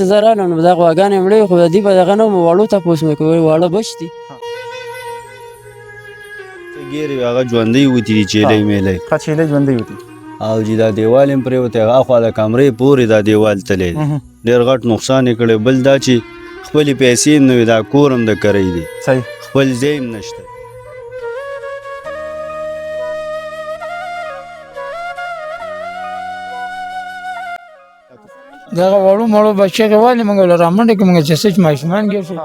زه رالم نو دا غواګانې مړې خو د دې په دغه نه مو واړو تپوس مې کوي واړه بچ دي ګیرې هغه ژوندۍ وتي دي چیلۍ میلۍ ښه چیلۍ ژوندۍ وتي او چې دا دیوال یې پرېوتی هغه خوا د کمرې پورې دا دیوال تللی دی ډېر غټ نقصان یې کړی بل دا چې خپلې پیسې هم نه وي دا کور هم د کرۍ دی صحیح خپل ځای هم نشته دغه وړو مړو بچی والي موږ له رامنډه کې موږ چې سچ ماشومان ګیر شي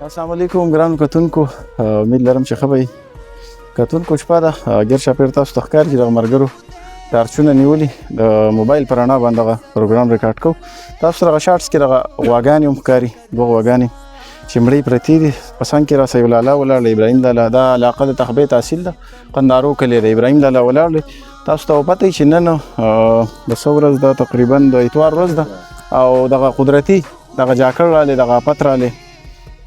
السلام علیکم ګرانو کتونکو امید لرم چې ښه به کتونکو شپه ده ګیر چاپېر تاسو ته ښکاري چې دغه ملګرو ټارچونه نیولي د موبایل په رڼا باندې دغه پروګرام ریکارډ کوو تاسو سره دغه شارټس کې دغه غواګانې هم ښکاري دوه غواګانې چې مړې پرتې دي په څنګ کې راسه یو لالا ولاړ دی ابراهیم لالا دا علاقه د تخبې تحصیل ده قندارو کلی د ابراهیم لالا ولاړ دی تاسو ته پته وي چې نن د څو ورځ ده تقریبا د اتوار ورځ ده او دغه قدرتي دغه جاکړ رالی دغه آفت رالی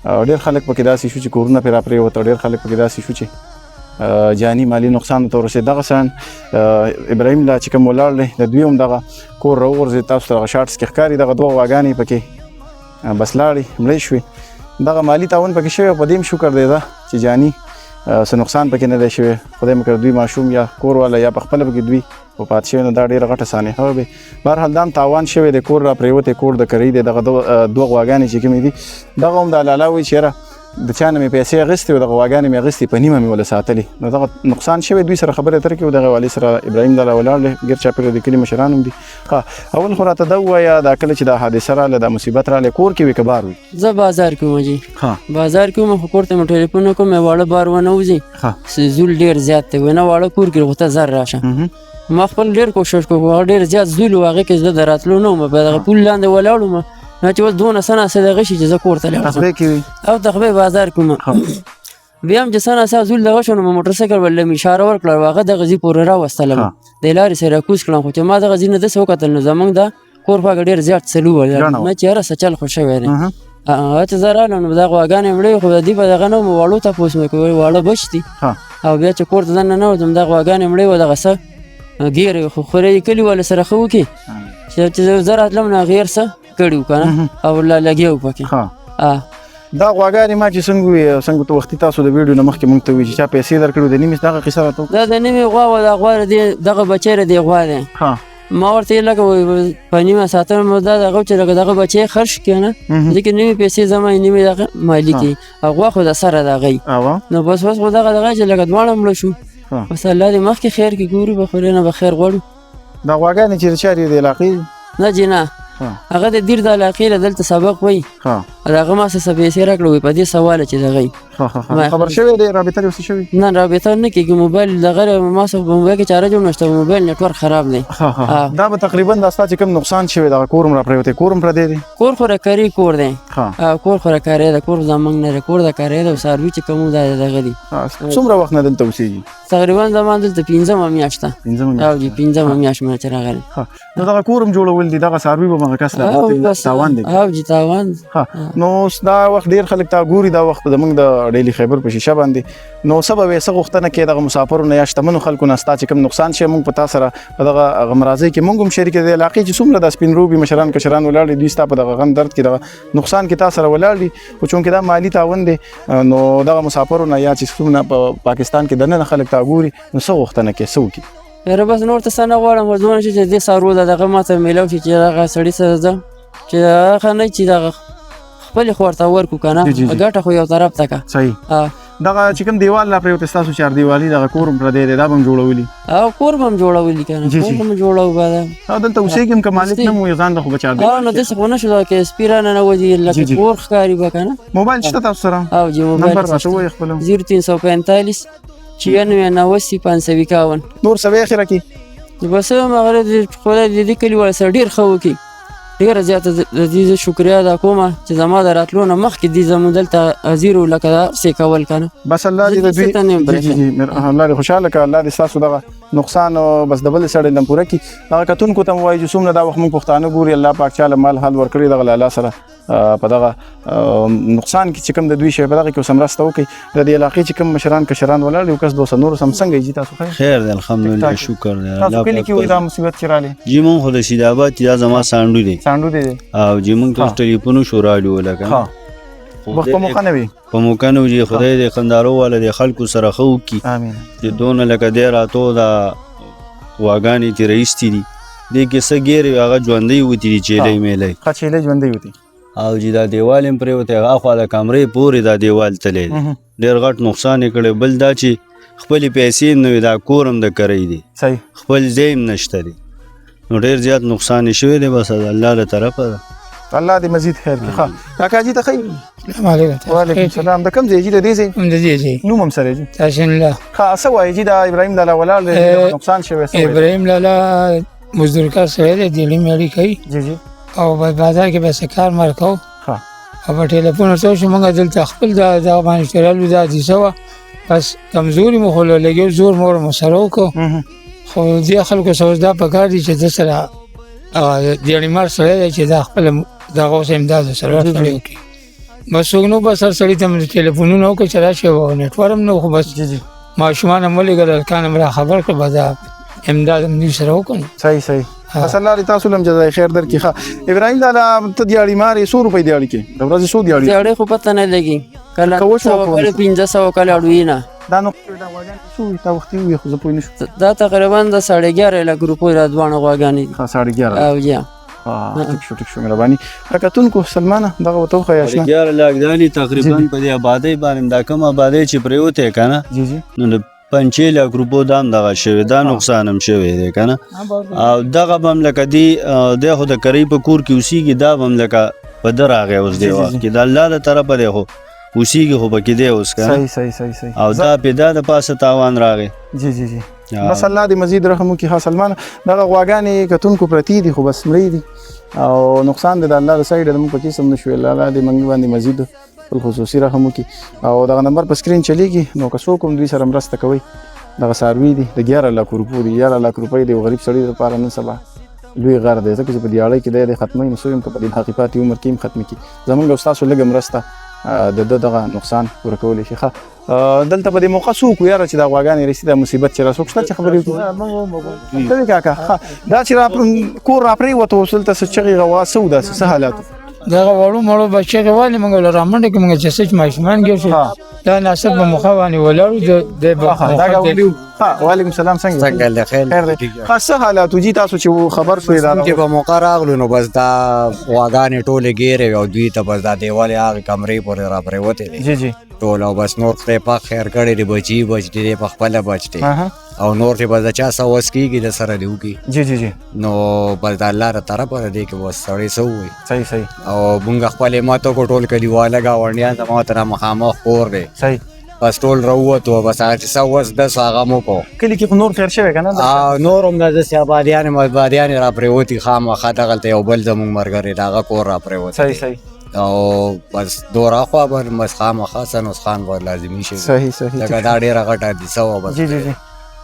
ډېر خلک پکې داسې شو چې کورونه پرې راپرېوته ډېر خلک پکې داسې شو چې جاني مالي نقصان ته ورسېد دغه شان ابراهیم لا چې کوم ولاړ دی د دوی هم دغه کور راوغورځېد تاسو ته دغه شارټس کې ښکاري دغه دوه غواګانې پکې بس لاړې مړې شوې دغه مالي تاوان پکې شوی په دې هم شکر دی ده چې جاني څه نقصان پکې نه دی شوی خدای مکړه دوی ماشوم یا کور والا یا په خپله پکې دوی وفات شوی نو دا ډېره غټه سانحه وه بهرحال دا هم تاوان شوی دی کور راپرېوتی کور د کرۍ دی دغه دوه غواګانې چې کومې دي دغه هم دا لالا وایي چې یاره د چا نه مې پیسې اخیستې و دغه غواګانې مې اخیستې په نیمه مې وله ساتلې نو دغه نقصان شوی دوی سره خبرې اترې کوي دغه والي سره ابراهیم لالا ولاړ دی ګیر چاپېره د کلي مشران هم دي اول خو راته دا ووایه دا کله چې دا حادثه راله دا مصیبت رالی کور کې وي که بار وي زه بازار کې وم جي بازار کې وم خو کور ته مې ټلیفون وکړم واړه بار ونه وځي زول ډېر زیات دی ویې نه واړه کور کې خو ته زر راشه ما خپل ډېر کوشش کوم هغه ډېر زیات زول و هغې کې زه د راتلو نه وم په دغه پول لاندې ولاړ وم نو چې اوس دونه څه ناڅه دغه شي چې زه کور ته لاړ شم او تخبې بازار کې وم بیا هم چې څه ناڅه زول دغه شو نو مې موټرسایکل ولله مې اشاره ورکړه هغه دغه ځي پورې راوستلم د لارې سره کوز کړم خو چې ما دغه ځي نه داسې وکتل نو زموږ د کور خواږه ډېر زیات څلو ول نه چې هره څه چل خو شوی دی چې زه رالم نو دا غواګانې مړې خو د دې په دغه نه مو واړو تپوس مې کوي واړه بچ دي او بیا چې کور ته دننه ننوتم دا غواګانې مړې وه دغه څه ګیرې خو خورې کلي والا سره ښه وکړي چې زه راتلم نو هغې هر څه کړي وو که نه او لګیا وو پکې دا غواګانې ما چې څنګه وي څنګه ته وختي تاسو د ویډیو نه مخکې موږ ته وایي چې چا پیسې درکړي د نیمې دغه قصه راته دا د نیمې غوا وه دا غوا دغه بچی دی غوا دی ما ورته یې لکه په نیمه ساعتونه مو دا دغه چې لکه دغه بچی خرڅ کړي نه ځکه نیمې پیسې زما نیمې دغه مالکي غوا خو د سره د هغی نو بس اوس خو دغه دغه چې لکه دواړه مړه شو بس الله دې مخکې خیر کې ګورو به خورې نه به خیر غواړو دا غواګانې چې د چارې د علاقې نه جي نه هغه د دیر د علاقې له دلته سبق وایي هغه ما څه پیسې راکړه وایي په دې سواله چې دغه خبر شوی دی رابطه دې ورسره شوې نه رابطه نه کېږي موبایل دغه ما څه په موبایل کې چاره جوړ نشته موبایل نیټورک خراب دی دا به تقریبا دا ستا چې کوم نقصان شوی دغه کور هم راپرېوتی کور هم پردی دی کور خو راکاري کور دی کور خو راکاري ده کور زموږ نه دی کور د کاري ده او څاروي چې کوم دا دغه دي څومره وخت نه دلته اوسېږي تقریبا زما دلته پنځمه میاشت ده او جي پنځمه میاشت مې چې راغلی نو دغه کور هم جوړول دي دغه څاروي به مغه کس تاوان دی او جي تاوان نو دا وخت ډېر خلک تا ګوري دا وخت زموږ د ډیلي خیبر په شیشه باندې نو څه به وې څه غوښتنه کې دغه مسافرو نه یا شتمنو خلکو نه ستا چې کوم نقصان شي موږ په تا سره په دغه غمرازۍ کې موږ هم شریک دي علاقې چې څومره د سپین روبي مشران کشران ولاړ دي دوی ستا په دغه غم درد کې دغه نقصان کې تا سره ولاړ دي خو چونکې دا مالي تاوان دی نو دغه مسافرو نه یا چې څومره په پاکستان کې دننه خلک تا ګوري نو څه غوښتنه کې څه وکړي یاره بس نور ته څه نه غواړم خو دومره شي چې دې څارو دغه ما ته میلاو شي چې دغه سړي سره زه چې هغه نه چې دغه خپلې خو ورته ورکړو که نه ګټه خو یو طرف ته که صحیح دغه چې کوم دیوال لا پرېوتی ستاسو چاردیوالي دغه کور هم پردی دی دا به هم جوړولي او کور به هم جوړولي که نه کور به هم جوړوو به او دلته اوسېږي هم که مالک نه مو ځان له خو به چاردی نو داسې خو نه شو که سپي را ننوځي لکه کور ښکاري به که نه موبایل شته تاسو سره او جي موبایل نمبر راته ووایه خپل 0345 96 551 نور څه وایې اخره کې بس هغه خدای د دې کلي والا سره ډېر ښه وکړي ډېره زیاته د دې زه شکریا ادا کوم چې زما د راتلو نه مخکې دې زموږ دلته زیرو لکه داسې کول که نه بس الله دې د دوی الله دې خوشحاله کړه الله دې ستاسو دغه نقصان بس د بل سړی لم پوره کړي هغه کتونکو ته م وایي چې څومره دا وخت موږ پښتانه ګوري الله پاک چاله مال حال ورکړي دغه له الله سره په دغه نقصان کې چې کوم د دوی شی په دغه کې اوس مرسته وکړي د دې علاقې چې کوم مشران کشران ولاړ دي او کس دوسه نور سم څنګه یې تاسو خیر دی الحمدلله شکر دی تاسو کلی کې وې دا مصیبت چې رالی جی مونږ خو د سیدآباد یا زما سانډو دی سانډو دی او جی مونږ ته ټلیفون شو راډیو لکه وخت په موقع نه وي په موقع نه وي خدای دې خندارو والا د خلکو سره خو کی امين چې دونه لکه دی راتو دا واګانی تی رئیس تی دي دې کې سګيري هغه ژوندۍ وتی دي چيلې میلې خچېلې ژوندۍ وتی او جی دا دیوال هم پرې وته هغه د کمرې پورې دا دیوال تلې ډېر غټ نقصان کړي بل دا چې خپل پیسې نو دا کورم د کوي دي صحیح خپل زیم نشته دي نو ډېر زیات نقصان شوی دی بس الله له طرفه الله دې مزید خیر کړي ښه کاکا جی ته خیر السلام علیکم وعلیکم السلام د کوم ځای جی د دې ځای هم د دې ځای نوم هم سره جی تاسین الله ښه څه وایي جی دا ابراهیم لالا ولاړ نقصان شوی ابراهیم لالا مزدور کار سره دی دلی مېړی کوي جی جی او په بازار کې به کار مار کو ها او په ټلیفون سره چې موږ دلته خپل دا باندې شرالو دا دي سوا بس کمزوري مو خو لګي زور مور مو سره وکړو خو دې خلکو سوز دا پکار دي چې د سره د مار سره چې دا خپل دا غوښ امداد سره وکړي بس نو بس سړی ته ټلیفونونه وکړي چې راشي او نتورک نو خو بس جی جی ماشومان مولې ګل کان مرا خبر کړ بازار امداد هم دې سره وکړي صحیح صحیح بس الله دې تاسو لم جزای خیر درکړي ښه ابراهیم لالا ته دیاړي ماري 100 روپۍ دیاړي کې د ورځې 100 دیاړي دیاړي خو پته نه لګي کله 1500 کله اړوي نه دا نو دا واګان شو تا وخت وي خو زه پوه نشم دا تقریبا د 11.5 لک روپۍ را دوانه غواګانې ها 11.5 او یا ټیک شو مهرباني کتونکو سلمانه دغه وته خو یاشنا 11 لک دانی تقریبا په دې آبادی باندې دا کوم آبادی چې پریوته کنه جی جی نو 5 لک روپو دام دغه شوی دا نقصان هم شوی دی کنه او دغه مملکت دی د خو د کری په کور کې اوسېږي دا مملکت په دراغه اوس دی وخت کې د الله له طرفه دی خو اوسېږي خو پکې دی اوس کنه صحیح او دا پیدا د پاسه تاوان راغی جی جی جی بس الله دې مزید رحم وکړي ها سلمان دغه غواګانې کتونکو پرتی دي خو بس مړی دي او نقصان د الله له سایډ د موږ پکې سم نشو الله دې موږ باندې مزید خپل خصوصي رحم وکړي او دغه نمبر په سکرین چلیږي نو که څوک هم دوی سره مرسته کوي دغه ساروي دي د 11 لک روپو دي 11 لک روپۍ دی غریب سړي لپاره نن سبا لوی غر دی ځکه چې په دیاړۍ کې د ختمي نو سویم په دې حقیقت عمر کې ختم کی زمونږ استاد لږه مرسته د دغه نقصان ور کول شي دلته په دې موقع سو کو یاره چې دا غواګانې رسیده مصیبت چې راسوک شته چې خبرې کوي ته کاکا دا چې را کور را پری وته وصل ته چغي غوا سو دا څه حالات دا وړو مړو بچي غوالي موږ لرامنډ کې موږ چې سچ ماشومان ګرځي دا ناسب په مخاواني ولاړو د وعلیکم السلام څنګه خیر دی خاصه حالات جی تاسو چې خبر شوي دا چې په موقع راغلو نو بس دا واګانې ټولې ګیرې او دوی ته بس دا دیوالې هغه کمرې پورې را پرېوتې دي جی جی ټول او بس نور خدای پاک خیر کړی دی بچي بچ دی په خپله بچ دی او نور چې بس د چا سوس کېږي د سره دی وکړي جی جی جی نو بس د الله له طرفه دی کې بس سړی څه ووایي صحیح او مونږ خپلې ماتو کو ټول کلیواله ګاونډیان زما ته را مخامخ کور دی صحیح بس ټول راووتو بس هغه چې سوس دس هغه مو کو کلي کې نور خیر شوی که نه نور هم داسې آبادیانې را پرېوتي خامخا دغلته یو بل زمونږ ملګری د هغه کور را پرېوتی صحیح او بس دورا خوا باندې بس خامخا سنوس خان به لازمي شي صحیح لکه دا ډېره غټه حادثه وه بس جی جی جی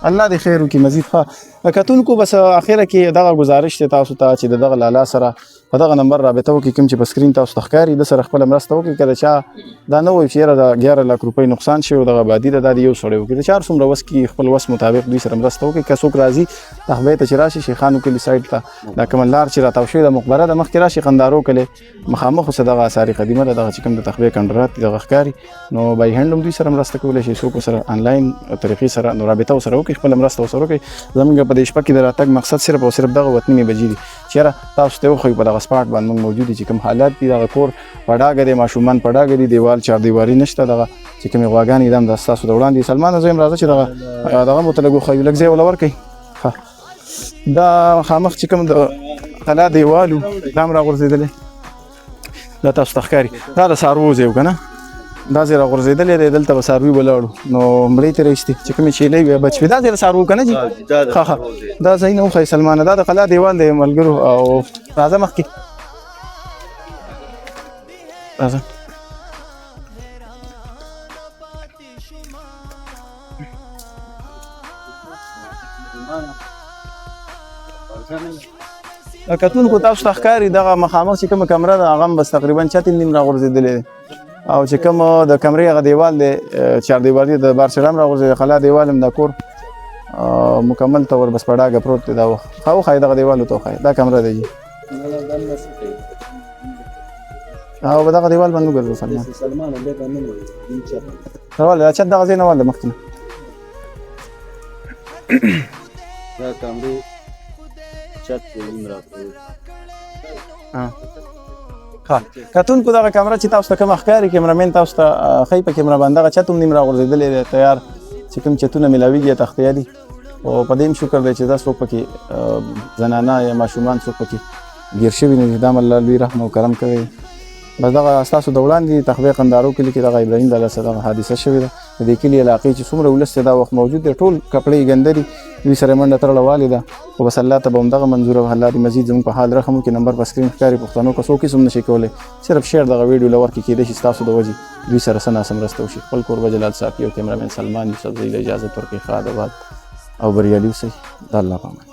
الله دې خیر وکړي مزید ښه کتونکو بس اخره کې دغه گزارش دی تاسو ته چې دغه لالا سره په دغه نمبر رابطه وکړي کوم چې په سکرین تاسو ته ښکاري د سره خپله مرسته وکړي که د چا دا نه وایي چې یاره د 11 لک روپۍ نقصان شوی دغه آبادي ده دا د یو سړی وکړي د چا څومره وس کې خپل وس مطابق دوی سره مرسته وکړي که څوک راځي تخبې ته چې راشي شیخانو کلي سایډ ته دا کومه لار چې راتاو شوې ده مقبره ده مخکې راشي قندارو کلي مخامخ اوسه دغه آثار قدیمه ده دغه چې کوم د تخبې کنډرات دي دغه ښکاري نو بای هینډ هم دوی سره مرسته کولی شي څوک سره آنلاین طریقې سره نو رابطه ورسره وکړي خپله مرسته ورسره وکړي زموږ په دې شپه کې د راتګ مقصد صرف او صرف دغه وطني بجې دي چې یاره تاسو ته وښیو په دغه سپاټ باندې موږ موجود دي چې کوم حالات دي دغه کور په ډاګه دی ماشومان په ډاګه دي دیوال چاردیواري نشته دغه چې کومې غواګانې دي هم د ستاسو د وړاندې سلمان زه یم راځه چې دغه مو ته لږ وښیو لږ ځای وله ورکوئ دا خامخ چې کوم د قلا دیوال دا هم راغورځېدلی دا تاسو ته ښکاري دا د څاروو ځای و که نه دا ځای راغورځېدلی دی دلته به څاروي ولاړو نو مړۍ ترې ایستې چې کومې چیلۍ وې بچ وې دا ځای د څاروو که نه جي ښه دا ځای نه وښایي سلمانه دا د قلا دیوال دی ملګرو او راځه مخکې راځه کتونکو تاسو ته ښکاري دغه مخامخ چې کومه کمره ده هغه هم بس تقریبا چتې نیم راغورځېدلی دی او چې کوم د کمرې هغه دیوال دی چاردیوالي د بارچړه هم راغورځېدی خلا دیوال هم د کور مکمل طور بس په ډاګه پروت دی دا وښایي دغه دیوال ورته وښایي دا کمره دی جي او په دغه دیوال باندې وګرځو سلمان راولې دا چت دغه ځای نه والده مخکې نه دا کمرې چت کې هم راپرېوت کتونکو دغه کمره چې تاسو ته کومه ښکاري کیمرامین تاسو ته ښایي په کیمره باندې دغه چت هم نیم راغورځېدلی دی تیار چې کوم چتونه میلاویږي تختیا دي او په دې هم شکر دی چې دا څوک پکې زنانه یا ماشومان څوک پکې ګیر شوي نه دي دا هم الله لوی رحم او کرم کوي بس دغه ستاسو د وړاندې تخبې قندارو کلي کې دغه ابراهیم د الله دغه حادثه شوې ده د دې کلي علاقې چې څومره ولس دا وخت موجود دی ټول کپړې یې ګنده دي دوی سره منډه تړله والې ده خو بس الله ته به همدغه منظور او الله دې مزید زموږ په حال رحم وکړي نمبر په سکرین ښکاري پښتنو که څوک هېڅ هم نشي کولی صرف شیر دغه ویډیو له ورکړي کېدای شي ستاسو د وجې دوی سره څه ناسم مرسته وشي خپل کوربه جلال صافي او کیمرامین سلمان یوسفزۍ له اجازت ورکوي ښه ادبات او بریالي اوسئ د الله په امان